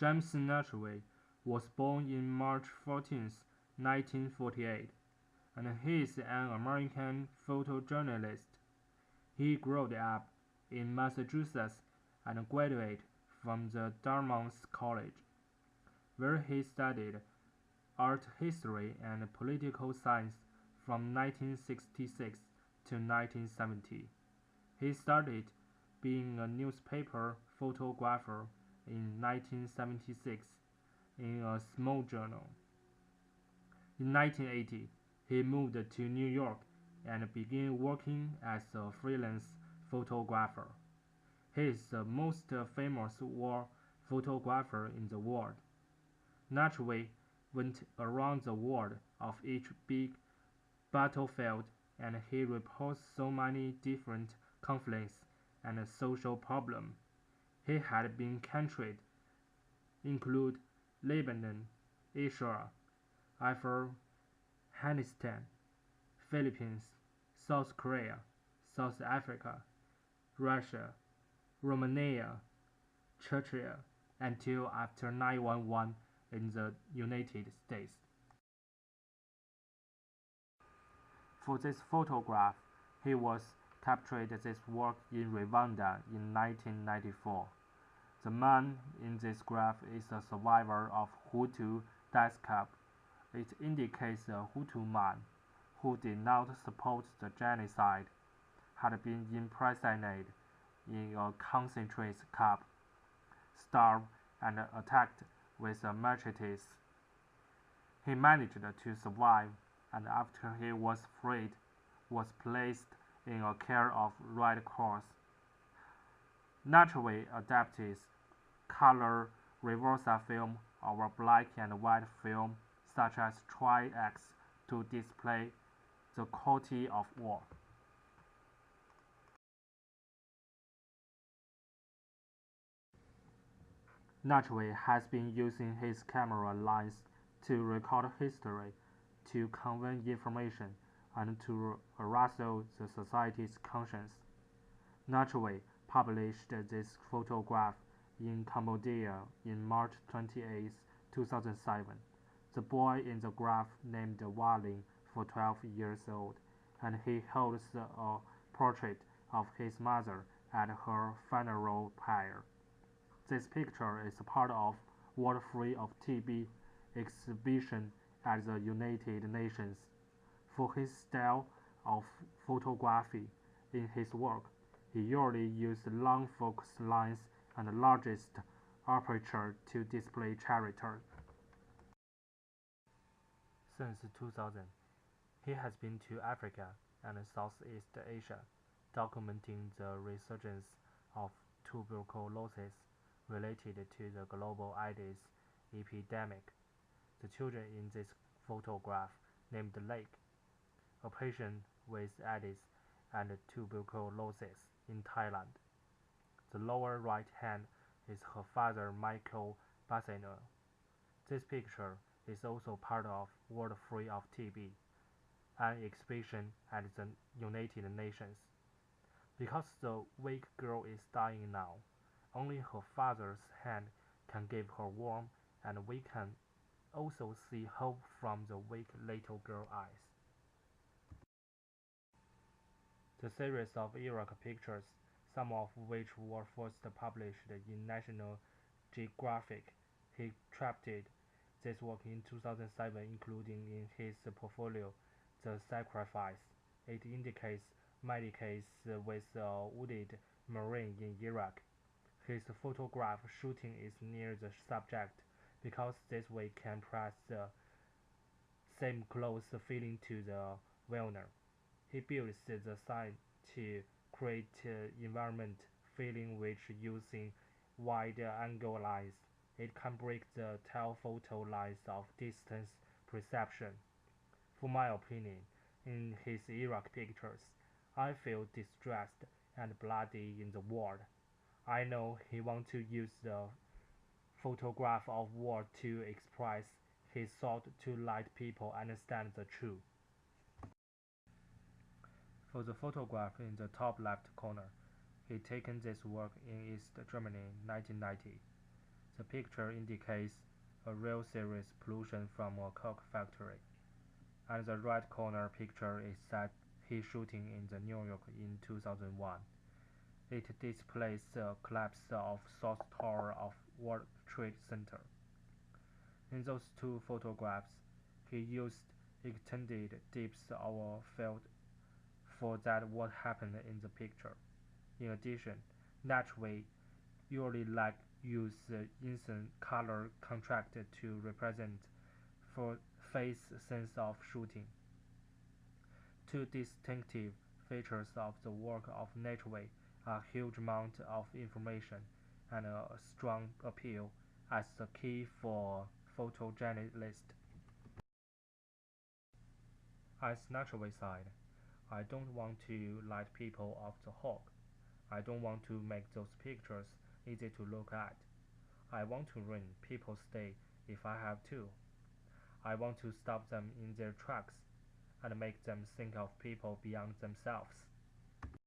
James Nachtwey was born on March 14, 1948, and he is an American photojournalist. He grew up in Massachusetts and graduated from the Dartmouth College, where he studied art history and political science from 1966 to 1970. He started being a newspaper photographer in 1976 in a small journal. In 1980, he moved to New York and began working as a freelance photographer. He is the most famous war photographer in the world. Nachtwey went around the world of each big battlefield, and he reports so many different conflicts and social problems. He had been countries include Lebanon, Israel, Afghanistan, Philippines, South Korea, South Africa, Russia, Romania, Chechnya, until after 9/11 in the United States. For this photograph, he was captured this work in Rwanda in 1994. The man in this graph is a survivor of Hutu death camp. It indicates a Hutu man who did not support the genocide had been imprisoned in a concentration camp, starved and attacked with machetes. He managed to survive, and after he was freed, was placed in a care of Red Cross. Nachtwey adapted color reversal film over black and white film such as Tri-X to display the quality of war. Nachtwey has been using his camera lens to record history, to convey information, and to arouse the society's conscience. Nachtwey published this photograph in Cambodia in March 28, 2007. The boy in the graph named Walin for 12 years old, and he holds a portrait of his mother at her funeral pyre. This picture is part of World Free of TB exhibition at the United Nations. For his style of photography in his work, he usually used long focus lens and largest aperture to display characters. Since 2000, he has been to Africa and Southeast Asia, documenting the resurgence of tuberculosis related to the global AIDS epidemic. The children in this photograph named Lake, a patient with AIDS and tuberculosis in Thailand. The lower right hand is her father Michael Bassano. This picture is also part of World Free of TB, an exhibition at the United Nations. Because the weak girl is dying now, only her father's hand can give her warmth, and we can also see hope from the weak little girl's eyes. The series of Iraq pictures, some of which were first published in National Geographic, he trapped this work in 2007, including in his portfolio The Sacrifice. It indicates medicates with a wounded Marine in Iraq. His photograph shooting is near the subject because this way can press the same close feeling to the wearer. He builds the sign to create environment feeling which using wide angle lens. It can break the telephoto lines of distance perception. For my opinion, in his Iraq pictures, I feel distressed and bloody in the world. I know he wants to use the photograph of war to express his thought to let people understand the truth. For the photograph in the top left corner, he taken this work in East Germany 1990. The picture indicates a real serious pollution from a coke factory, and the right corner picture is set he shooting in the New York in 2001. It displays the collapse of South Tower of World Trade Center. In those two photographs, he used extended depth of field for that what happened in the picture. In addition, Nachtwey usually use the instant color contrast to represent for face sense of shooting. Two distinctive features of the work of Nachtwey are a huge amount of information and a strong appeal as the key for photojournalist. As Nachtwey said, I don't want to let people off the hook. I don't want to make those pictures easy to look at. I want to ruin people's day if I have to. I want to stop them in their tracks and make them think of people beyond themselves.